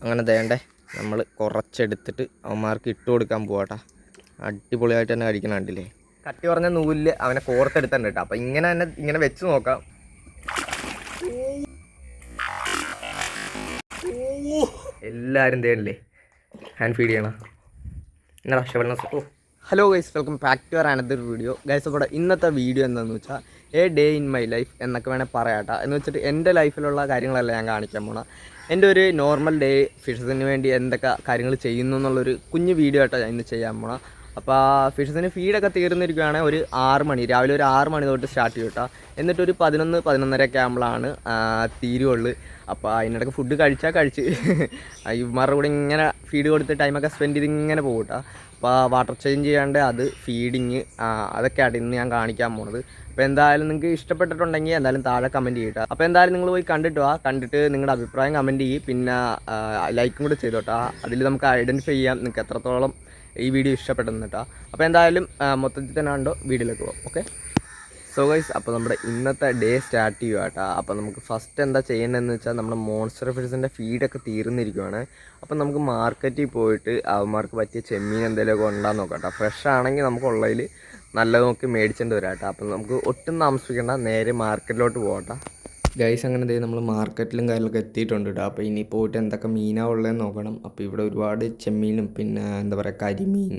അങ്ങനെ ദേണ്ടേ നമ്മൾ കുറച്ചെടുത്തിട്ട് അവന്മാർക്ക് ഇട്ട് കൊടുക്കാൻ പോവാട്ടാ. അടിപൊളിയായിട്ട് തന്നെ കഴിക്കണം. കണ്ടില്ലേ, കട്ടി പറഞ്ഞ നൂലിൽ അവനെ കോർത്തെടുത്തണ്ട് കേട്ടോ. അപ്പം ഇങ്ങനെ തന്നെ ഇങ്ങനെ വെച്ച് നോക്കാം. എല്ലാവരും തേണില്ലേ ഹാൻഡ് ഫീഡ് ചെയ്യണം. എന്നാ ഷവൽന. Hello guys, welcome back to another video. Guys അപ്പോൾ ഇന്നത്തെ വീഡിയോ എന്താണെന്ന് വെച്ചാൽ a day in my life എന്നൊക്കെ വേണേൽ പറയാട്ടോ. എന്ന് വെച്ചിട്ട് എൻ്റെ ലൈഫിലുള്ള കാര്യങ്ങളല്ല ഞാൻ കാണിക്കാൻ പോണം. എൻ്റെ ഒരു നോർമൽ ഡേ ഫിഷസിന് വേണ്ടി എന്തൊക്കെ കാര്യങ്ങൾ ചെയ്യുന്നു എന്നുള്ളൊരു കുഞ്ഞു വീഡിയോ ആയിട്ടാണ് ഞാൻ ഇന്ന് ചെയ്യാൻ പോണം. അപ്പോൾ ഫിഷസിന് ഫീഡൊക്കെ തീർന്നിരിക്കുകയാണെങ്കിൽ ഒരു 6 മണി, രാവിലെ ഒരു 6 മണി തൊട്ട് സ്റ്റാർട്ട് ചെയ്യും കേട്ടോ. എന്നിട്ടൊരു 11-11:30 ആകുമ്പോഴാണ് തീരുവുള്ളൂ. അപ്പോൾ അതിനിടയ്ക്ക് ഫുഡ് കഴിച്ച് ഇവന്മാരുടെ കൂടെ ഇങ്ങനെ ഫീഡ് കൊടുത്ത് ടൈമൊക്കെ സ്പെൻഡ് ചെയ്ത് ഇങ്ങനെ പോകും കേട്ടോ. അപ്പോൾ വാട്ടർ ചേഞ്ച് ചെയ്യാണ്ട് അത് ഫീഡിങ് അതൊക്കെയാണ് ഇന്ന് ഞാൻ കാണിക്കാൻ പോണത്. അപ്പോൾ എന്തായാലും നിങ്ങൾക്ക് ഇഷ്ടപ്പെട്ടിട്ടുണ്ടെങ്കിൽ എന്തായാലും താഴെ കമൻറ്റ് ചെയ്യട്ടോ. അപ്പോൾ എന്തായാലും നിങ്ങൾ പോയി കണ്ടിട്ട് നിങ്ങളുടെ അഭിപ്രായം കമൻറ്റ് ചെയ്യും. പിന്നെ ലൈക്കും കൂടെ ചെയ്തോട്ടോ. അതിൽ നമുക്ക് ഐഡൻറ്റിഫൈ ചെയ്യാം നിങ്ങൾക്ക് എത്രത്തോളം ഈ വീഡിയോ ഇഷ്ടപ്പെട്ടെന്ന് കേട്ടോ. അപ്പോൾ എന്തായാലും മൊത്തത്തിൽ തന്നെ കണ്ടോ വീഡിയോയിലേക്ക് പോകാം. ഓക്കെ, സോ ഗൈസ്, അപ്പോൾ നമ്മുടെ ഇന്നത്തെ ഡേ സ്റ്റാർട്ട് ചെയ്യുക കേട്ടോ. അപ്പോൾ നമുക്ക് ഫസ്റ്റ് എന്താ ചെയ്യേണ്ടതെന്ന് വെച്ചാൽ നമ്മുടെ മോൺസ്റ്റർ ഫിഷിൻ്റെ ഫീഡൊക്കെ തീർന്നിരിക്കുകയാണ്. അപ്പോൾ നമുക്ക് മാർക്കറ്റിൽ പോയിട്ട് അവന്മാർക്ക് പറ്റിയ ചെമ്മീൻ എന്തെങ്കിലുമൊക്കെ ഉണ്ടാകുന്ന നോക്കാം കേട്ടോ. ഫ്രഷ് ആണെങ്കിൽ നമുക്ക് ഉള്ളതിൽ നല്ലത് നോക്കി മേടിച്ചിട്ട് വരാം കേട്ടോ. അപ്പോൾ നമുക്ക് ഒട്ടും താമസിക്കേണ്ട, നേരെ മാർക്കറ്റിലോട്ട് പോകട്ടെ ഗൈസ്. അങ്ങനെ നമ്മൾ മാർക്കറ്റിലും കാര്യങ്ങളൊക്കെ എത്തിയിട്ടുണ്ട് കേട്ടോ. അപ്പോൾ ഇനി പോയിട്ട് എന്തൊക്കെ മീനാണ് ഉള്ളതെന്ന് നോക്കണം. അപ്പോൾ ഇവിടെ ഒരുപാട് ചെമ്മീനും പിന്നെ എന്താ പറയുക കരിമീൻ,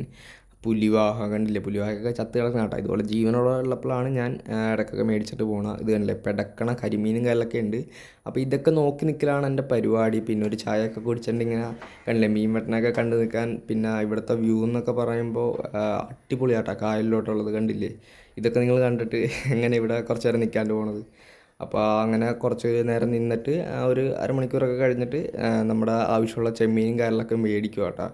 പുലിവാഹ കണ്ടില്ലേ, പുലിവാഹയൊക്കെ ചത്ത് കിടക്കണം കേട്ടോ. ഇതുപോലെ ജീവനുള്ളപ്പോഴാണ് ഞാൻ ഇടയ്ക്കൊക്കെ മേടിച്ചിട്ട് പോകണം. ഇത് കണ്ടില്ലേ പെടക്കണ കരിമീനും കാര്യങ്ങളൊക്കെ ഉണ്ട്. അപ്പോൾ ഇതൊക്കെ നോക്കി നിൽക്കലാണ് എൻ്റെ പരിപാടി. പിന്നെ ഒരു ചായയൊക്കെ കുടിച്ചിട്ട് ഇങ്ങനെ കണ്ടില്ലേ മീൻ വെട്ടനൊക്കെ കണ്ടു നിൽക്കാൻ. പിന്നെ ഇവിടുത്തെ വ്യൂ എന്നൊക്കെ പറയുമ്പോൾ അടിപൊളിയാട്ടോ, കായലിലോട്ടുള്ളത് കണ്ടില്ലേ. ഇതൊക്കെ നിങ്ങൾ കണ്ടിട്ട് എങ്ങനെ ഇവിടെ കുറച്ച് നേരം നിൽക്കാണ്ട് പോണത്. അപ്പോൾ അങ്ങനെ കുറച്ച് നേരം നിന്നിട്ട് ഒരു അരമണിക്കൂറൊക്കെ കഴിഞ്ഞിട്ട് നമ്മുടെ ആവശ്യമുള്ള ചെമ്മീനും കാര്യങ്ങളൊക്കെ മേടിക്കും കേട്ടോ.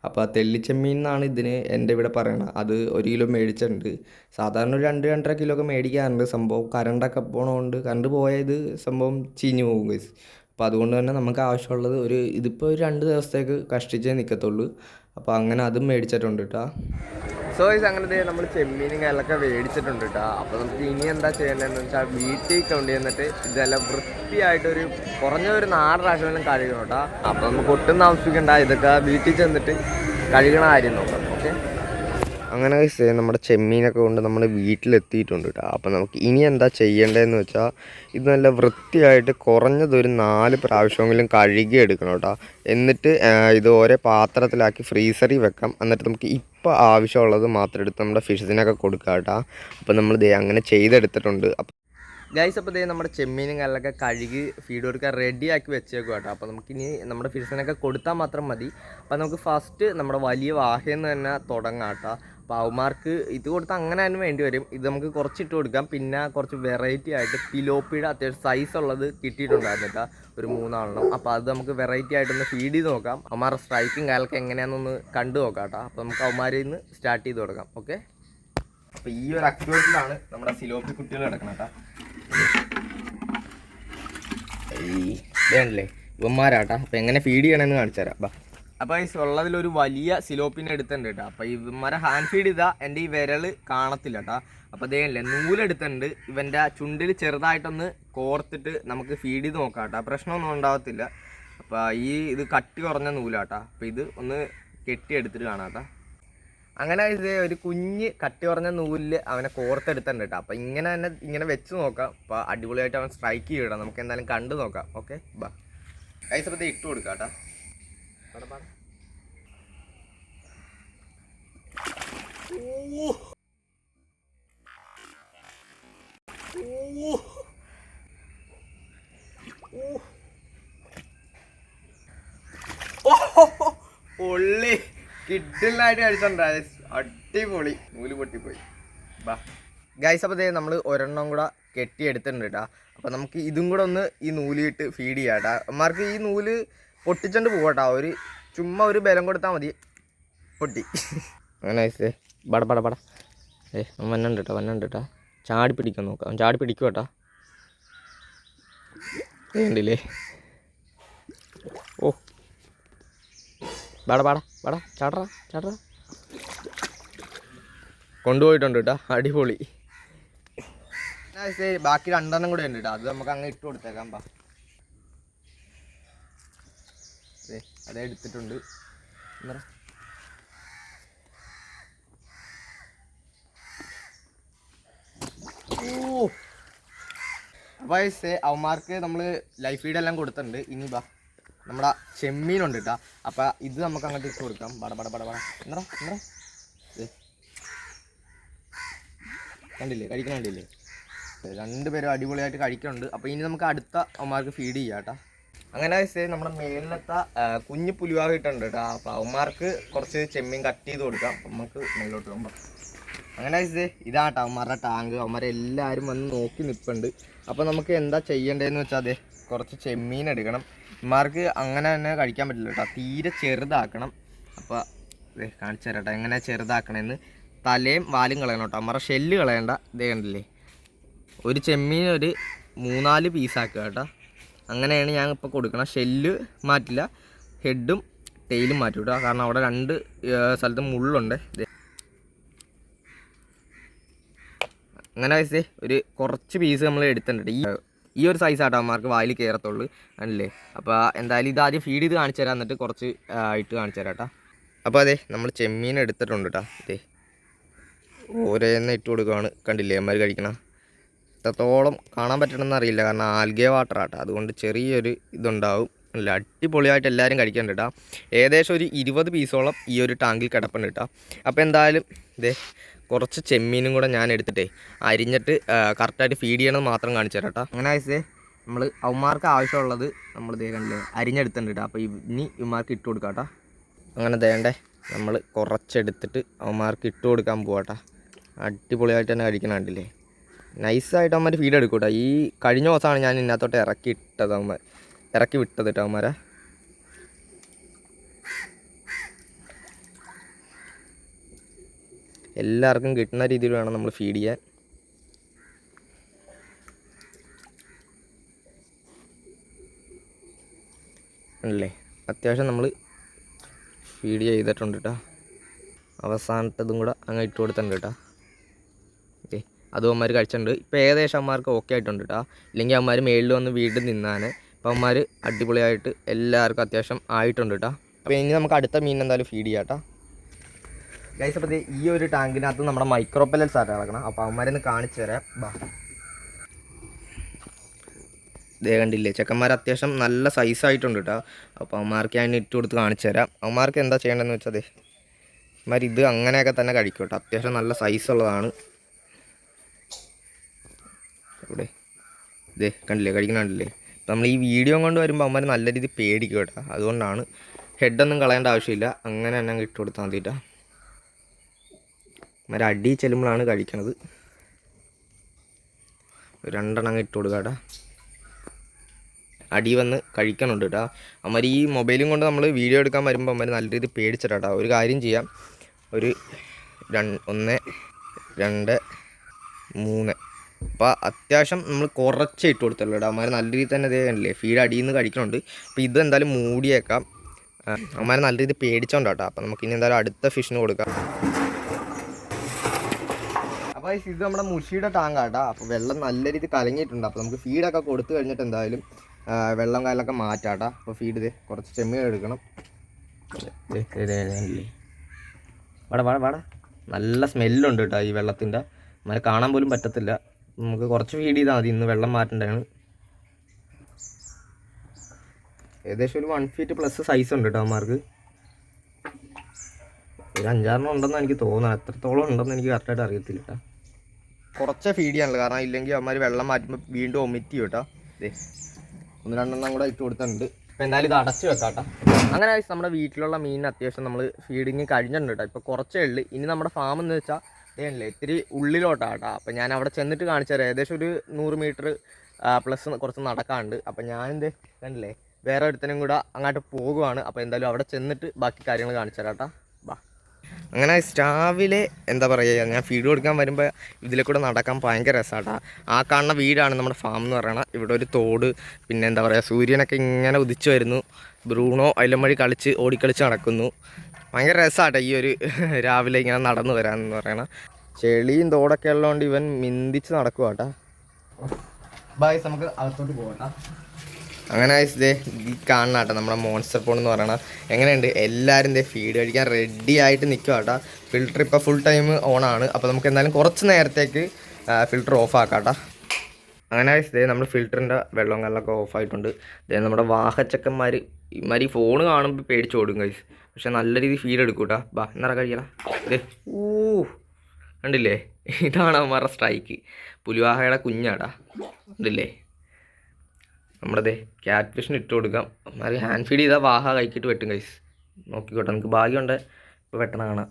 അപ്പോൾ തെള്ളിച്ചെമ്മീൻ എന്നാണ് ഇതിന് എൻ്റെ ഇവിടെ പറയണത്. അത് 1 കിലോ മേടിച്ചിട്ടുണ്ട്. സാധാരണ ഒരു 2-2.5 കിലോ ഒക്കെ മേടിക്കാറുണ്ട്. സംഭവം കറണ്ടൊക്കെ പോണതുകൊണ്ട് കറണ്ട് പോയാൽ ഇത് സംഭവം ചീഞ്ഞു പോകും ഗൈസ്. അപ്പോൾ അതുകൊണ്ട് തന്നെ നമുക്ക് ആവശ്യമുള്ളത് ഇതിപ്പോൾ ഒരു 2 ദിവസത്തേക്ക് കഷ്ടിച്ചേ നിൽക്കത്തുള്ളൂ. അപ്പോൾ അങ്ങനെ അതും മേടിച്ചിട്ടുണ്ട് കേട്ടോ. സോ ഇത് അങ്ങനത്തെ നമ്മൾ ചെമ്മീനും കാര്യങ്ങളൊക്കെ മേടിച്ചിട്ടുണ്ട് കേട്ടോ. അപ്പോൾ നമുക്ക് ഇനി എന്താ ചെയ്യേണ്ടതെന്ന് വെച്ചാൽ വീട്ടിൽ കൊണ്ട് ചെന്നിട്ട് ഇതെല്ലാം വൃത്തിയായിട്ടൊരു കുറഞ്ഞൊരു 4 പ്രാവശ്യമെല്ലാം കഴുകണം കേട്ടോ. അപ്പോൾ നമുക്ക് ഒട്ടും താമസിക്കണ്ട, ഇതൊക്കെ വീട്ടിൽ ചെന്നിട്ട് കഴുകണ കാര്യം നോക്കാം. ഓക്കെ, അങ്ങനെ നമ്മുടെ ചെമ്മീനൊക്കെ കൊണ്ട് നമ്മൾ വീട്ടിലെത്തിയിട്ടുണ്ട് കേട്ടോ. അപ്പോൾ നമുക്ക് ഇനി എന്താ ചെയ്യേണ്ടതെന്ന് വെച്ചാൽ ഇത് നല്ല വൃത്തിയായിട്ട് കുറഞ്ഞതൊരു 4 പ്രാവശ്യമെങ്കിലും കഴുകി എടുക്കണം കേട്ടോ. എന്നിട്ട് ഇത് ഓരോ പാത്രത്തിലാക്കി ഫ്രീസറിൽ വെക്കാം. എന്നിട്ട് നമുക്ക് ഇപ്പോൾ ആവശ്യമുള്ളത് മാത്രം എടുത്ത് നമ്മുടെ ഫിഷിനൊക്കെ കൊടുക്കാം കേട്ടോ. അപ്പോൾ നമ്മൾ അങ്ങനെ ചെയ്തെടുത്തിട്ടുണ്ട്. ഗൈസ്, അപ്പോൾ നമ്മുടെ ചെമ്മീനും കാര്യങ്ങളൊക്കെ കഴുകി ഫീഡ് കൊടുക്കാൻ റെഡിയാക്കി വെച്ചേക്കും കേട്ടോ. അപ്പോൾ നമുക്കിനി നമ്മുടെ ഫിഷിനൊക്കെ കൊടുത്താൽ മാത്രം മതി. അപ്പോൾ നമുക്ക് ഫസ്റ്റ് നമ്മുടെ വലിയ വാഹയിൽ നിന്ന് തന്നെ തുടങ്ങാം കേട്ടോ. അപ്പോൾ അവന്മാർക്ക് ഇത് കൊടുത്താൽ അങ്ങനെ തന്നെ വേണ്ടി വരും. ഇത് നമുക്ക് കുറച്ചിട്ട് കൊടുക്കാം. പിന്നെ കുറച്ച് വെറൈറ്റി ആയിട്ട് പിലോപ്പിയുടെ അത്യാവശ്യം സൈസുള്ളത് കിട്ടിയിട്ടുണ്ടായിരുന്നു കേട്ടോ, ഒരു 3 അപ്പോൾ അത് നമുക്ക് വെറൈറ്റി ആയിട്ടൊന്ന് ഫീഡ് ചെയ്ത് നോക്കാം. അവന്മാരുടെ സ്ട്രൈക്കും കാര്യങ്ങളൊക്കെ എങ്ങനെയാണെന്നൊന്ന് കണ്ടു നോക്കാം കേട്ടോ. അപ്പോൾ നമുക്ക് അവന്മാരിൽ നിന്ന് സ്റ്റാർട്ട് ചെയ്ത് തുടങ്ങാം. ഓക്കെ, അപ്പോൾ ഈ ഒരു അക്വേറിയത്തിലാണ് നമ്മുടെ സിലോപ്പി കുട്ടികൾ കിടക്കണം കേട്ടോ. ഇതല്ലേ ഇവന്മാരാട്ടാ. അപ്പോൾ എങ്ങനെ ഫീഡ് ചെയ്യണമെന്ന് കാണിച്ചു തരാം. അപ്പോൾ ഈ ഉള്ളതിലൊരു വലിയ സിലോപ്പിനെ എടുത്തിട്ടുണ്ട് കേട്ടോ. അപ്പോൾ ഇവന്മാരെ ഹാൻഡ് ഫീഡ് ചെയ്താൽ എൻ്റെ ഈ വിരൽ കാണത്തില്ല കേട്ടോ. അപ്പോൾ അതേല്ലേ നൂലെടുത്തിട്ടുണ്ട്. ഇവൻ്റെ ചുണ്ടിൽ ചെറുതായിട്ടൊന്ന് കോർത്തിട്ട് നമുക്ക് ഫീഡ് ചെയ്ത് നോക്കാം കേട്ടോ. പ്രശ്നമൊന്നും ഉണ്ടാകത്തില്ല. അപ്പോൾ ഇത് കട്ടി കുറഞ്ഞ നൂലാട്ടോ. അപ്പോൾ ഇത് ഒന്ന് കെട്ടിയെടുത്തിട്ട് കാണാം കേട്ടോ. അങ്ങനെ ഇത് ഒരു കുഞ്ഞ് കട്ടി കുറഞ്ഞ നൂലിൽ അവനെ കോർത്തെടുത്തിട്ടുണ്ട് കേട്ടോ. അപ്പോൾ ഇങ്ങനെ വെച്ച് നോക്കാം. അപ്പോൾ അടിപൊളിയായിട്ട് അവൻ സ്ട്രൈക്ക് ചെയ്യണം. നമുക്ക് എന്തായാലും കണ്ടു നോക്കാം. ഓക്കെ, ബാ ഗൈസ്, അപ്പോൾ ഇട്ട് കൊടുക്കാം കേട്ടോ. പൊള്ളി കിഡിലായിട്ട് കഴിച്ചിട്ടുണ്ട്. അടിപൊളി, നൂല് പൊട്ടിപ്പോയി. ബാ ഗൈസ്, അപ്പോൾ നമ്മൾ ഒരെണ്ണം കൂടെ കെട്ടിയെടുത്തിട്ടുണ്ട് കേട്ടോ. അപ്പോൾ നമുക്ക് ഇതും കൂടെ ഒന്ന് ഈ നൂലിട്ട് ഫീഡ് ചെയ്യാം കേട്ടോ. അമ്മമാർക്ക് ഈ നൂല് പൊട്ടിച്ചോണ്ട് പോകട്ടോ. ചുമ്മാ ഒരു ബലം കൊടുത്താൽ മതി, പൊട്ടി. അങ്ങനെ പട വന്നുണ്ട് കേട്ടോ. ചാടി പിടിക്കാൻ നോക്കാം. ചാടി പിടിക്കും കേട്ടോ. ഉണ്ടില്ലേ? ഓ ചാടറാ കൊണ്ടുപോയിട്ടുണ്ട് കേട്ടോ. അടിപൊളി. ബാക്കി 2 കൂടെ ഉണ്ട് കേട്ടോ. അത് നമുക്ക് അങ്ങ് ഇട്ട് കൊടുത്തേക്കാം. അതേ എടുത്തിട്ടുണ്ട്. എന്താ ഓ അപ്പോൾ അവന്മാർക്ക് നമ്മൾ ലൈഫ് ഫീഡെല്ലാം കൊടുത്തിട്ടുണ്ട്. ഇനി ബാ നമ്മുടെ ചെമ്മീനുണ്ട് കേട്ടോ. അപ്പം ഇത് നമുക്ക് അങ്ങോട്ട് ഇട്ട് കൊടുക്കാം. ബട ബട ബട ബട എന്താ കണ്ടില്ലേ, കഴിക്കണം കണ്ടില്ലേ? രണ്ടുപേരും അടിപൊളിയായിട്ട് കഴിക്കുന്നുണ്ട്. അപ്പോൾ ഇനി നമുക്ക് അടുത്ത അവന്മാർക്ക് ഫീഡ് ചെയ്യാം കേട്ടോ. അങ്ങനെ നമ്മുടെ മേലിലത്തെ കുഞ്ഞു പുലിവാഗ് ഇട്ടുണ്ട് കേട്ടോ. അപ്പോൾ അവന്മാർക്ക് കുറച്ച് ചെമ്മീൻ കട്ട് ചെയ്ത് കൊടുക്കാം. അപ്പം നമുക്ക് മേലോട്ട് പോകുമ്പോൾ അങ്ങനെ ഇതാട്ടോ അവന്മാരുടെ ടാങ്ക്. അവന്മാരെല്ലാവരും വന്ന് നോക്കി നിൽപ്പുണ്ട്. അപ്പോൾ നമുക്ക് എന്താ ചെയ്യേണ്ടതെന്ന് വെച്ചാൽ കുറച്ച് ചെമ്മീൻ എടുക്കണം. ഇമാർക്ക് അങ്ങനെ തന്നെ കഴിക്കാൻ പറ്റില്ല കേട്ടോ, തീരെ ചെറുതാക്കണം. അപ്പോൾ കാണിച്ചു തരാം കേട്ടോ എങ്ങനെ ചെറുതാക്കണമെന്ന്. തലയും വാലും കളയണം കേട്ടോ, അമ്മയുടെ ഷെല്ല് കളയണ്ട. ഇതേ കണ്ടില്ലേ, ഒരു ചെമ്മീൻ ഒരു 3-4 പീസാക്കുക കേട്ടോ. അങ്ങനെയാണ് ഞാൻ ഇപ്പോൾ കൊടുക്കണം. ഷെല്ല് മാറ്റില്ല, ഹെഡും ടെയിലും മാറ്റി കേട്ടോ, കാരണം അവിടെ 2 സ്ഥലത്ത് മുള്ളുണ്ട്. അങ്ങനെ ഒരു കുറച്ച് പീസ് നമ്മൾ എടുത്തിട്ടുണ്ട്. ഈ ഒരു സൈസാട്ടോ അവന്മാർക്ക് വായിൽ കയറത്തുള്ളൂ അല്ലേ. അപ്പോൾ എന്തായാലും ഇത് ആദ്യം ഫീഡ് ചെയ്ത് കാണിച്ചു തരാം, എന്നിട്ട് കുറച്ച് ഇട്ട് കാണിച്ചു തരാം കേട്ടോ. അപ്പോൾ നമ്മൾ ചെമ്മീൻ എടുത്തിട്ടുണ്ട് കേട്ടോ. ഓരോന്ന് ഇട്ട് കൊടുക്കുകയാണ്. കണ്ടില്ലേ അവന്മാർ കഴിക്കണം. എത്രത്തോളം കാണാൻ പറ്റണമെന്ന് അറിയില്ല, കാരണം ആൽഗേ വാട്ടർ ആട്ടോ, അതുകൊണ്ട് ചെറിയൊരു ഇതുണ്ടാവും. അല്ല അടിപൊളിയായിട്ട് എല്ലാവരും കഴിക്കുന്നുണ്ട് കേട്ടോ. ഏകദേശം ഒരു 20 പീസോളം ഈ ഒരു ടാങ്കിൽ കിടപ്പുണ്ട് കേട്ടോ. അപ്പോൾ എന്തായാലും കുറച്ച് ചെമ്മീനും കൂടെ ഞാൻ എടുത്തിട്ടേ അരിഞ്ഞിട്ട് കറക്റ്റായിട്ട് ഫീഡ് ചെയ്യണമെന്ന് മാത്രം കാണിച്ചു തരാം കേട്ടോ. അങ്ങനെ നമ്മൾ അവന്മാർക്ക് ആവശ്യമുള്ളത് നമ്മൾ കണ്ടില്ലേ അരിഞ്ഞെടുത്തിട്ടുണ്ട് കേട്ടോ. അപ്പോൾ ഇനി ഇവന്മാർക്ക് ഇട്ട് കൊടുക്കാം കേട്ടോ. അങ്ങനെ വേണ്ടേ നമ്മൾ കുറച്ചെടുത്തിട്ട് അവന്മാർക്ക് ഇട്ട് കൊടുക്കാൻ പോവാട്ടോ. അടിപൊളിയായിട്ട് തന്നെ കഴിക്കണം കണ്ടില്ലേ. നൈസായിട്ട് അവന്മാർ ഫീഡ് എടുക്കും കേട്ടോ. ഈ കഴിഞ്ഞ ദിവസമാണ് ഞാൻ ഇതിനകത്തോട്ട് ഇറക്കി വിട്ടത് കേട്ടോ അവന്മാരെ. എല്ലാവർക്കും കിട്ടുന്ന രീതിയിൽ വേണം നമ്മൾ ഫീഡ് ചെയ്യാൻ. അല്ലേ അത്യാവശ്യം നമ്മൾ ഫീഡ് ചെയ്തിട്ടുണ്ട് കേട്ടോ. അവസാനത്തതും കൂടെ അങ്ങ് ഇട്ട് കൊടുത്തിട്ടുണ്ട് കേട്ടോ. ഓക്കെ, അതും അവന്മാർ കഴിച്ചിട്ടുണ്ട്. ഇപ്പോൾ ഏകദേശം അവന്മാർക്ക് ഓക്കെ ആയിട്ടുണ്ട് കേട്ടോ. ഇല്ലെങ്കിൽ അവന്മാർ മേളിൽ വന്ന് വീണ്ടും നിന്നാണ്. അപ്പോൾ അവന്മാർ അടിപൊളിയായിട്ട് എല്ലാവർക്കും അത്യാവശ്യം ആയിട്ടുണ്ട് കേട്ടോ. അപ്പോൾ ഇനി നമുക്ക് അടുത്ത മീൻ എന്തായാലും ഫീഡ് ചെയ്യാം കേട്ടോ. ഗൈസ് അപ്പോൾ ഈ ഒരു ടാങ്കിനകത്ത് നമ്മുടെ മൈക്രോ പെല്ലറ്റ്സ് ആയിട്ട് കിടക്കണം. അപ്പോൾ അവന്മാരൊന്ന് കാണിച്ചു തരാം. കണ്ടില്ലേ ചെക്കന്മാർ അത്യാവശ്യം നല്ല സൈസായിട്ടുണ്ട് കേട്ടോ. അപ്പോൾ അവന്മാർക്ക് ഞാൻ ഇട്ട് കൊടുത്ത് കാണിച്ചു തരാം. അവന്മാർക്ക് എന്താ ചെയ്യേണ്ടതെന്ന് വെച്ചാൽ അവന്മാർ ഇത് അങ്ങനെയൊക്കെ തന്നെ കഴിക്കും കേട്ടോ. അത്യാവശ്യം നല്ല സൈസുള്ളതാണ്. ഇവിടെ കണ്ടില്ലേ കഴിക്കണണ്ടില്ലേ. നമ്മൾ ഈ വീഡിയോ കൊണ്ട് വരുമ്പോൾ അവന്മാർ നല്ല രീതിയിൽ പേടിക്കും കേട്ടോ. അതുകൊണ്ടാണ് ഹെഡൊന്നും കളയേണ്ട ആവശ്യമില്ല, അങ്ങനെ തന്നെ ഇട്ട് കൊടുത്താൽ മതി കേട്ടോ. അവന്മാർ അടി ചെല്ലുമ്പോഴാണ് കഴിക്കണത്. 2 എണ്ണം ഇട്ട് കൊടുക്കുക കേട്ടോ. അടി വന്ന് കഴിക്കണുണ്ട് കേട്ടോ. അവന്മാർ ഈ മൊബൈലും കൊണ്ട് നമ്മൾ വീഡിയോ എടുക്കാൻ വരുമ്പോൾ അവന്മാർ നല്ല രീതിയിൽ പേടിച്ചിട്ടാ. ഒരു കാര്യം ചെയ്യാം, ഒരു 1 2 3 അപ്പോൾ അത്യാവശ്യം നമ്മൾ കുറച്ചേ ഇട്ട് കൊടുത്തുള്ളൂ കേട്ടോ. അവന്മാർ നല്ല രീതിയിൽ തന്നെ കണ്ടില്ലേ ഫീഡ് അടിയിൽ നിന്ന് കഴിക്കണുണ്ട്. അപ്പോൾ ഇത് എന്തായാലും മൂടിയേക്കാം. അവന്മാർ നല്ല രീതിയിൽ പേടിച്ചോണ്ട് കേട്ടോ. അപ്പോൾ നമുക്കിനി എന്തായാലും അടുത്ത ഫിഷിന് കൊടുക്കാം. അപ്പോൾ ഇത് നമ്മുടെ മുഷിയുടെ ടാങ്കാട്ടോ. അപ്പോൾ വെള്ളം നല്ല രീതിയിൽ കലങ്ങിയിട്ടുണ്ട്. അപ്പോൾ നമുക്ക് ഫീഡൊക്കെ കൊടുത്തു കഴിഞ്ഞിട്ട് എന്തായാലും വെള്ളം കാലൊക്കെ മാറ്റാട്ടോ. അപ്പോൾ ഫീഡ് കുറച്ച് ചെമ്മീൻ എടുക്കണം. വാട നല്ല സ്മെല്ലുണ്ട് കേട്ടോ ഈ വെള്ളത്തിൻ്റെ. അവന്മാരെ കാണാൻ പോലും പറ്റത്തില്ല. നമുക്ക് കുറച്ച് ഫീഡ് ചെയ്താൽ മതി, ഇന്ന് വെള്ളം മാറ്റേണ്ടതാണ്. ഏകദേശം ഒരു 1 ഫീറ്റ് പ്ലസ് സൈസ് ഉണ്ട് കേട്ടോ അവന്മാർക്ക്. ഒരു 5-6 ഉണ്ടെന്ന് എനിക്ക് തോന്നുന്നു. എത്രത്തോളം ഉണ്ടെന്ന് എനിക്ക് കറക്റ്റായിട്ട് അറിയത്തില്ല കേട്ടോ. കുറച്ച് ഫീഡ് ചെയ്യാനുള്ളൂ, കാരണം ഇല്ലെങ്കിൽ അവന്മാർ വെള്ളം മാറ്റുമ്പോൾ വീണ്ടും ഒമിറ്റ് ചെയ്യും കേട്ടോ. 1-2 എണ്ണം കൂടെ ഇട്ട് കൊടുത്തിട്ടുണ്ട്. അപ്പോൾ എന്തായാലും ഇത് അടച്ച് വെക്കാം കേട്ടോ. അങ്ങനെ നമ്മുടെ വീട്ടിലുള്ള മീനിന് അത്യാവശ്യം നമ്മൾ ഫീഡിങ് കഴിഞ്ഞിട്ടുണ്ട് കേട്ടോ. ഇപ്പോൾ കുറച്ചേ ഉള്ളൂ. ഇനി നമ്മുടെ ഫാം എന്ന് വെച്ചാൽ ഇതല്ലേ ഇത്തിരി ഉള്ളിലോട്ടാണ് കേട്ടോ. അപ്പോൾ ഞാൻ അവിടെ ചെന്നിട്ട് കാണിച്ചു തരാം. ഏകദേശം ഒരു 100 മീറ്റർ പ്ലസ് കുറച്ച് നടക്കാനുണ്ട്. അപ്പോൾ ഞാനെന്ത് കണ്ടില്ലേ വേറെ ഒരുത്തനും കൂടെ അങ്ങോട്ട് പോകുവാണ്. അപ്പോൾ എന്തായാലും അവിടെ ചെന്നിട്ട് ബാക്കി കാര്യങ്ങൾ കാണിച്ചു തരാം കേട്ടോ. അങ്ങനെ രാവിലെ എന്താ പറയുക, ഞാൻ ഫീഡ് കൊടുക്കാൻ വരുമ്പോൾ ഇതിലെ കൂടെ നടക്കാൻ ഭയങ്കര രസമാട്ടോ. ആ കാണുന്ന വീടാണ് നമ്മുടെ ഫാം എന്ന് പറയണത്. ഇവിടെ ഒരു തോട്, പിന്നെ എന്താ പറയുക സൂര്യനൊക്കെ ഇങ്ങനെ ഉദിച്ചു വരുന്നു. ബ്രൂണോ അതിലും വഴി ഓടിക്കളിച്ച് നടക്കുന്നു. ഭയങ്കര രസമാട്ടോ ഈ ഒരു രാവിലെ ഇങ്ങനെ നടന്നു വരാമെന്ന് പറയണം. ചെളിയും തോടൊക്കെ ഉള്ളതുകൊണ്ട് ഇവൻ മിന്തിച്ച് നടക്കുക കേട്ടോ. ബായ് നമുക്ക് അകത്തോട്ട് പോകട്ടോ. അങ്ങനെ ഇതേ ഈ കാണുന്ന കേട്ടോ നമ്മുടെ മോൺസ്റ്റർ പോൺ എന്ന് പറയണ എങ്ങനെയുണ്ട്. എല്ലാവരും ഇതേ ഫീഡ് കഴിക്കാൻ റെഡി ആയിട്ട് നിൽക്കുക കേട്ടോ. ഫിൽറ്റർ ഇപ്പോൾ ഫുൾ ടൈം ഓണാണ്. അപ്പോൾ നമുക്ക് എന്തായാലും കുറച്ച് നേരത്തേക്ക് ഫിൽറ്റർ ഓഫ് ആക്കാം കേട്ടോ. അങ്ങനെ ഇതേ നമ്മൾ ഫിൽറ്ററിൻ്റെ വെള്ളം കല്ലൊക്കെ ഓഫായിട്ടുണ്ട്. ഇതേ നമ്മുടെ വാഹച്ചക്കന്മാർ ഇമാതിരി ഫോൺ കാണുമ്പോൾ പേടിച്ച് ഓടും കൈസ്. പക്ഷെ നല്ല രീതിയിൽ ഫീഡ് എടുക്കും കേട്ടോ. ബാ എന്നറ കഴിയല ഇതേ കണ്ടില്ലേ, ഇതാണ് അവന്മാരുടെ സ്ട്രൈക്ക്. പുലിവാഹയുടെ കുഞ്ഞാടാ കണ്ടില്ലേ. നമ്മുടെ ക്യാറ്റ് ഫിഷിന് ഇട്ട് കൊടുക്കാം. അവന്മാർ ഹാൻഡ് ഫീഡ് ചെയ്താൽ വാഹ കഴിക്കിട്ട് വെട്ടും കൈസ്. നോക്കിക്കോട്ടെ, നമുക്ക് ഭാഗ്യമുണ്ട് ഇപ്പോൾ വെട്ടണ കാണാം.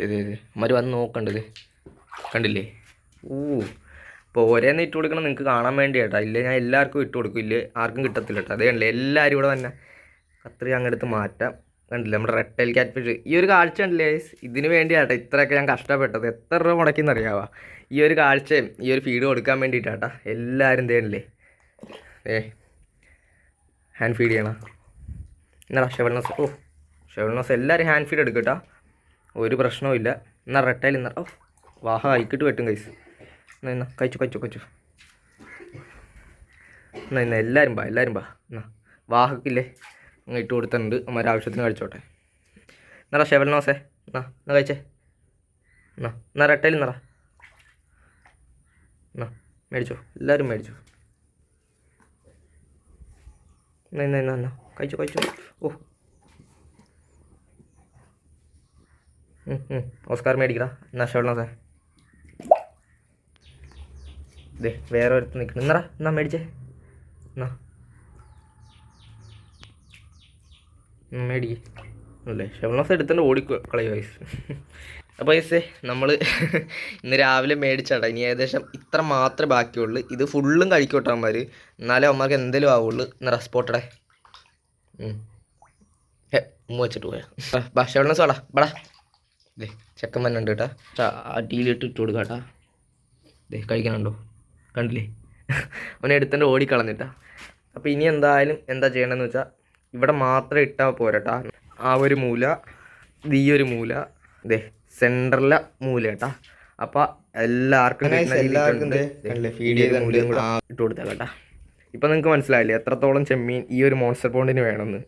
അവന്മാർ വന്ന് നോക്കണ്ടത് കണ്ടില്ലേ. ഇപ്പോൾ ഓരോന്ന് ഇട്ട് കൊടുക്കണം നിങ്ങൾക്ക് കാണാൻ വേണ്ടി കേട്ടോ. ഇല്ലേ ഞാൻ എല്ലാവർക്കും ഇട്ട് കൊടുക്കും, ഇല്ലേ ആർക്കും കിട്ടത്തില്ല കേട്ടോ. അതേ കണ്ടില്ലേ, എല്ലാവരും ഇവിടെ തന്നെ കത്രി അങ്ങെടുത്ത് മാറ്റാം. കണ്ടില്ലേ നമ്മുടെ റെഡ് ടൈൽ ക്യാറ്റ് ഫിഷ്. ഈ ഒരു കാഴ്ച കണ്ടില്ലേ, ഇതിന് വേണ്ടിയാട്ടോ ഇത്രയൊക്കെ ഞാൻ കഷ്ടപ്പെട്ടത്. എത്ര രൂപ മുടക്കിയെന്നറിയാവാ ഈ ഒരു കാഴ്ചയും ഈ ഒരു ഫീഡ് കൊടുക്കാൻ വേണ്ടിയിട്ടാട്ടാ. എല്ലാവരും തേണില്ലേ ഹാൻഡ് ഫീഡ് ചെയ്യണം. എന്നാ ഷെവൽനോസ് ഷെവൽനോസ് എല്ലാവരും ഹാൻഡ് ഫീഡ് എടുക്കട്ടാ, ഒരു പ്രശ്നവും ഇല്ല. എന്നാൽ റെഡ് ടൈൽ എന്നാ വാഹ അയക്കിട്ട് വെട്ടും കൈസ്. എന്നാ കഴിച്ചു എന്നാ എല്ലാവരും ബാ എന്നാ വാഹക്കില്ലേ അങ്ങ് ഇട്ട് കൊടുത്തിട്ടുണ്ട്. അമ്മ ആവശ്യത്തിന് കഴിച്ചോട്ടെ. എന്നാ ഷെവൽനോസേ എന്നാ കഴിച്ചേ. എന്നാ റെഡ് ടൈൽ എന്നാ മേടിച്ചോ, എല്ലാവരും മേടിച്ചോ. എന്നാ കഴിച്ചു. ഓസ്കാർ മേടിക്കടാ. എന്നാ ഷെവൽനോസേ വേറെ ഒരുത്ത് നിൽക്കണം. എന്നാ മേടിച്ചേ. മേടിക്കേ അല്ലേ. ഷെവൽനോസ് എടുത്തിട്ട് ഓടിക്കളയോ വയസ്സ്. അപ്പോൾ വയസ്സേ നമ്മൾ ഇന്ന് രാവിലെ മേടിച്ചാട്ടോ. ഇനി ഏകദേശം ഇത്ര മാത്രമേ ബാക്കിയുള്ളൂ. ഇത് ഫുള്ളും കഴിക്കോട്ടെ അവന്മാർ, എന്നാലേ അവന്മാർക്ക് എന്തെങ്കിലും ആവുള്ളൂ. എന്നാ സ്പോട്ടടെ വെച്ചിട്ട് പോയാ ബാ ഷെവൽനോസ് വാടാ ബടാ. ചെക്കൻ വന്നുണ്ട് കേട്ടാ. അടിയിലിട്ട് ഇട്ട് കൊടുക്കാട്ടാ. കഴിക്കാനുണ്ടോ കണ്ടില്ലേ, അവനെ എടുത്തിട്ട് ഓടിക്കളഞ്ഞിട്ടാ. അപ്പോൾ ഇനി എന്തായാലും എന്താ ചെയ്യണമെന്ന് വെച്ചാൽ ഇവിടെ മാത്രം ഇട്ടാൽ പോരട്ടാ. ആ ഒരു മൂല, ഈ ഒരു മൂല, സെൻറ്ററിലെ മൂല കേട്ടാ. അപ്പോൾ എല്ലാവർക്കും ഫീഡ് ചെയ്ത മൂലയും കൂടെ ഇട്ട് കൊടുത്താൽ കേട്ടാ. ഇപ്പം നിങ്ങൾക്ക് മനസ്സിലായില്ലേ എത്രത്തോളം ചെമ്മീൻ ഈ ഒരു മോൺസ്റ്റർ പോണ്ടിന് വേണമെന്ന്.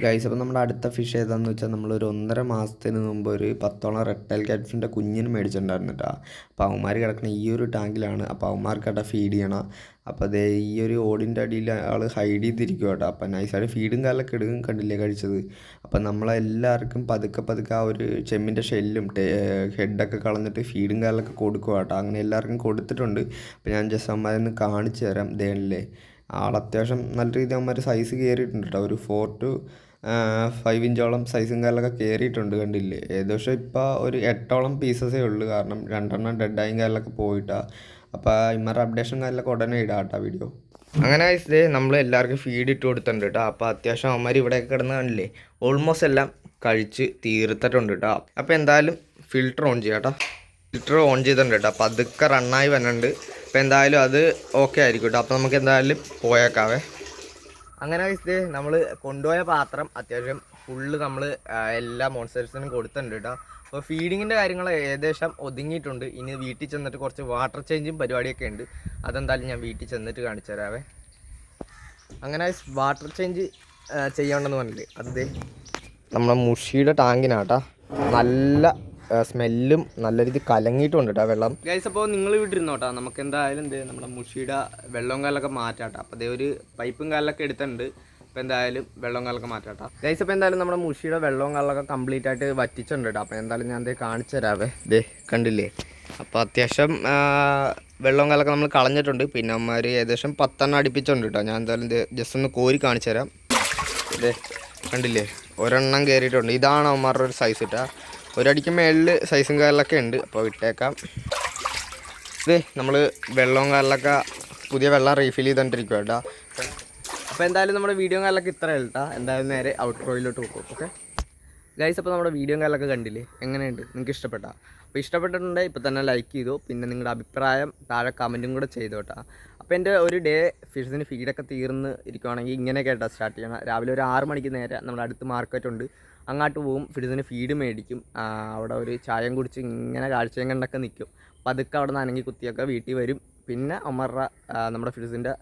ഗൈസ്, അപ്പോൾ നമ്മുടെ അടുത്ത ഫിഷ് ഏതാണെന്ന് വെച്ചാൽ നമ്മളൊരു 1.5 മാസത്തിന് മുമ്പ് ഒരു 10ഓളം റെഡ് ടൈൽ ക്യാറ്റ്ഫിഷിൻ്റെ കുഞ്ഞിന് മേടിച്ചിട്ടുണ്ടായിരുന്നു കേട്ടോ. അപ്പോൾ അവന്മാർ കിടക്കുന്ന ഈ ഒരു ടാങ്കിലാണ്. അപ്പോൾ അവന്മാർക്കാട്ടാ ഫീഡ് ചെയ്യണം. അപ്പോൾ അതേ ഈ ഒരു ഓടിൻ്റെ അടിയിൽ ആൾ ഹൈഡ് ചെയ്തിരിക്കും കേട്ടോ. അപ്പോൾ നൈസായിട്ട് ഫീഡും കാലൊക്കെ എടുക്കും കണ്ടില്ലേ കഴിച്ചത്. അപ്പോൾ നമ്മളെല്ലാവർക്കും പതുക്കെ ആ ഒരു ചെമ്മിൻ്റെ ഷെല്ലും ഹെഡൊക്കെ കളഞ്ഞിട്ട് ഫീഡും കാലൊക്കെ കൊടുക്കുക കേട്ടോ. അങ്ങനെ എല്ലാവർക്കും കൊടുത്തിട്ടുണ്ട്. അപ്പോൾ ഞാൻ ജസ്റ്റ് അവന്മാരൊന്ന് കാണിച്ചു തരാം. ദേണില്ലേ ആൾ അത്യാവശ്യം നല്ല രീതിയിൽ അവന്മാർ സൈസ് കയറിയിട്ടുണ്ട് കേട്ടോ. ഒരു 4 to 5 ഇഞ്ചോളം സൈസും കാലൊക്കെ കയറിയിട്ടുണ്ട് കണ്ടില്ലേ. ഏകദേശം ഇപ്പോൾ ഒരു 8ഓളം പീസസേ ഉള്ളൂ. കാരണം 2 ഡെഡായും കാലൊക്കെ പോയിട്ടാണ്. അപ്പോൾ ഇമാരുടെ അപ്ഡേഷൻ കാലൊക്കെ ഉടനെ ഇടാം കേട്ടോ വീഡിയോ. അങ്ങനെ ഇതേ നമ്മൾ എല്ലാവർക്കും ഫീഡ് ഇട്ട് കൊടുത്തിട്ടുണ്ട് കേട്ടോ. അപ്പോൾ അത്യാവശ്യം അവന്മാർ ഇവിടെയൊക്കെ കിടന്ന് കണ്ടില്ലേ ഓൾമോസ്റ്റ് എല്ലാം കഴിച്ച് തീർത്തിട്ടുണ്ട് കേട്ടോ. അപ്പോൾ എന്തായാലും ഫിൽറ്റർ ഓൺ ചെയ്യാം കേട്ടോ. ഫിൽറ്റർ ഓൺ ചെയ്തിട്ടുണ്ട് കേട്ടോ. അപ്പോൾ അതൊക്കെ റണ്ണായി വരുന്നുണ്ട്. അപ്പോൾ എന്തായാലും അത് ഓക്കെ ആയിരിക്കും കേട്ടോ. അപ്പോൾ നമുക്ക് എന്തായാലും പോയേക്കാവേ. അങ്ങനെ ഇതേ നമ്മൾ കൊണ്ടുപോയ പാത്രം അത്യാവശ്യം ഫുള്ള് നമ്മൾ എല്ലാ മോൺസ്റ്റേഴ്സിനും കൊടുത്തിട്ടുണ്ട് കേട്ടോ. അപ്പോൾ ഫീഡിങ്ങിൻ്റെ കാര്യങ്ങൾ ഏകദേശം ഒതുങ്ങിയിട്ടുണ്ട്. ഇനി വീട്ടിൽ ചെന്നിട്ട് കുറച്ച് വാട്ടർ ചേഞ്ചും പരിപാടിയൊക്കെ ഉണ്ട്. അതെന്തായാലും ഞാൻ വീട്ടിൽ ചെന്നിട്ട് കാണിച്ചു തരാവേ. അങ്ങനെ വാട്ടർ ചേഞ്ച് ചെയ്യണമെന്ന് പറഞ്ഞില്ലേ, അത് നമ്മുടെ മുഷിയുടെ ടാങ്കിനാട്ടാ. നല്ല സ്മെല്ലും നല്ല രീതിയിൽ കലങ്ങിയിട്ടുണ്ട് കേട്ടോ വെള്ളം. ഗൈസ്, അപ്പോൾ നിങ്ങൾ വിട്ടിരുന്നോട്ടാ. നമുക്ക് എന്തായാലും നമ്മുടെ മുഷിയുടെ വെള്ളവും കാലൊക്കെ മാറ്റാട്ടോ. അപ്പോൾ അതേ ഒരു പൈപ്പും കാലൊക്കെ എടുത്തിട്ടുണ്ട്. അപ്പോൾ എന്തായാലും വെള്ളവും കാലൊക്കെ മാറ്റാട്ടോ. ഗൈസ്, അപ്പോൾ എന്തായാലും നമ്മുടെ മുഷിയുടെ വെള്ളവും കാലൊക്കെ കംപ്ലീറ്റ് ആയിട്ട് വറ്റിച്ചിട്ടുണ്ട് കേട്ടോ. അപ്പോൾ എന്തായാലും ഞാൻ കാണിച്ചു തരാവേ. കണ്ടില്ലേ. അപ്പോൾ അത്യാവശ്യം വെള്ളവും കാലൊക്കെ നമ്മൾ കളഞ്ഞിട്ടുണ്ട്. പിന്നെ അമ്മമാർ ഏകദേശം 10 അടുപ്പിച്ചുണ്ട് കേട്ടോ. ഞാൻ എന്തായാലും ജസ്റ്റ് ഒന്ന് കോരി കാണിച്ചു തരാം. കണ്ടില്ലേ ഒരെണ്ണം കയറിയിട്ടുണ്ട്. ഇതാണ് അമ്മമാരുടെ ഒരു സൈസ് ഇട്ടാ. ഒരടിക്ക് മേളിൽ സൈസും കാലിലൊക്കെ ഉണ്ട്. അപ്പോൾ വിട്ടേക്കാം. നമ്മൾ വെള്ളവും കാലിലൊക്കെ പുതിയ വെള്ളം റീഫിൽ ചെയ്തുകൊണ്ടിരിക്കുക കേട്ടോ. അപ്പോൾ എന്തായാലും നമ്മുടെ വീഡിയോ കാലിലൊക്കെ ഇത്ര കേട്ടോ. എന്തായാലും നേരെ ഔട്ട്രോയിലോട്ട് പോകും. ഓക്കെ ഗൈസ്, അപ്പോൾ നമ്മുടെ വീഡിയോ കാലിലൊക്കെ കണ്ടില്ലേ, എങ്ങനെയുണ്ട്, നിങ്ങൾക്ക് ഇഷ്ടപ്പെട്ടാൽ? അപ്പോൾ ഇഷ്ടപ്പെട്ടിട്ടുണ്ടെങ്കിൽ ഇപ്പോൾ തന്നെ ലൈക്ക് ചെയ്തു. പിന്നെ നിങ്ങളുടെ അഭിപ്രായം താഴെ കമൻറ്റും കൂടെ ചെയ്തു കേട്ടോ. അപ്പോൾ എൻ്റെ ഒരു ഡേ ഫിഷിന് ഫീഡൊക്കെ തീർന്ന് ഇരിക്കുവാണെങ്കിൽ ഇങ്ങനെയൊക്കെ കേട്ടോ സ്റ്റാർട്ട് ചെയ്യണം. രാവിലെ ഒരു 6 മണിക്ക് നേരെ നമ്മുടെ അടുത്ത് മാർക്കറ്റുണ്ട്, അങ്ങോട്ട് പോകും. ഫിഷിന് ഫീഡ് മേടിക്കും. അവിടെ ഒരു ചായം കുടിച്ച് ഇങ്ങനെ കാഴ്ചയും കണ്ടൊക്കെ നിൽക്കും. അപ്പോൾ അതൊക്കെ അവിടെ നിന്ന് അനങ്ങി കുത്തിയൊക്കെ വീട്ടിൽ വരും. പിന്നെ അമ്മരുടെ നമ്മുടെ ഫിഷിൻ്റെ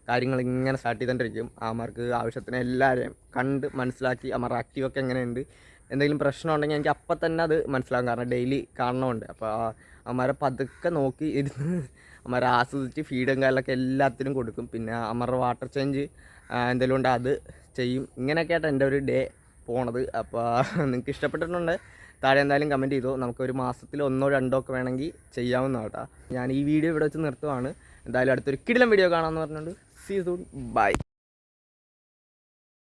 കാര്യങ്ങൾ ഇങ്ങനെ സ്റ്റാർട്ട് ചെയ്തുകൊണ്ടിരിക്കും. അവന്മാർക്ക് ആവശ്യത്തിന് എല്ലാവരെയും കണ്ട് മനസ്സിലാക്കി അവന്മാരുടെ ആക്റ്റീവൊക്കെ എങ്ങനെയുണ്ട്, എന്തെങ്കിലും പ്രശ്നം ഉണ്ടെങ്കിൽ എനിക്ക് അപ്പം തന്നെ അത് മനസ്സിലാകും. കാരണം ഡെയിലി കാണണമുണ്ട്. അപ്പോൾ അവന്മാരെ പതുക്കെ നോക്കി ഇരുന്ന് അവന്മാരെ ആസ്വദിച്ച് ഫീഡും കാര്യങ്ങളൊക്കെ എല്ലാത്തിനും കൊടുക്കും. പിന്നെ അവന്മാരുടെ വാട്ടർ ചേഞ്ച് എന്തെങ്കിലും ഉണ്ട് അത് ചെയ്യും. ഇങ്ങനെയൊക്കെ ആയിട്ട് എൻ്റെ ഒരു ഡേ പോണത്. അപ്പോൾ നിങ്ങൾക്ക് ഇഷ്ടപ്പെട്ടിട്ടുണ്ട് താഴെ എന്തായാലും കമൻറ്റ് ചെയ്തോ. നമുക്കൊരു മാസത്തിൽ 1 2 ഒക്കെ വേണമെങ്കിൽ ചെയ്യാവുന്നതാണ് കേട്ടോ. ഞാൻ ഈ വീഡിയോ ഇവിടെ വെച്ച് നിർത്തുവാണ്. എന്തായാലും അടുത്തൊരു കിടിലം വീഡിയോ കാണാമെന്ന് പറഞ്ഞുകൊണ്ട് സീ സൂൺ, ബൈ.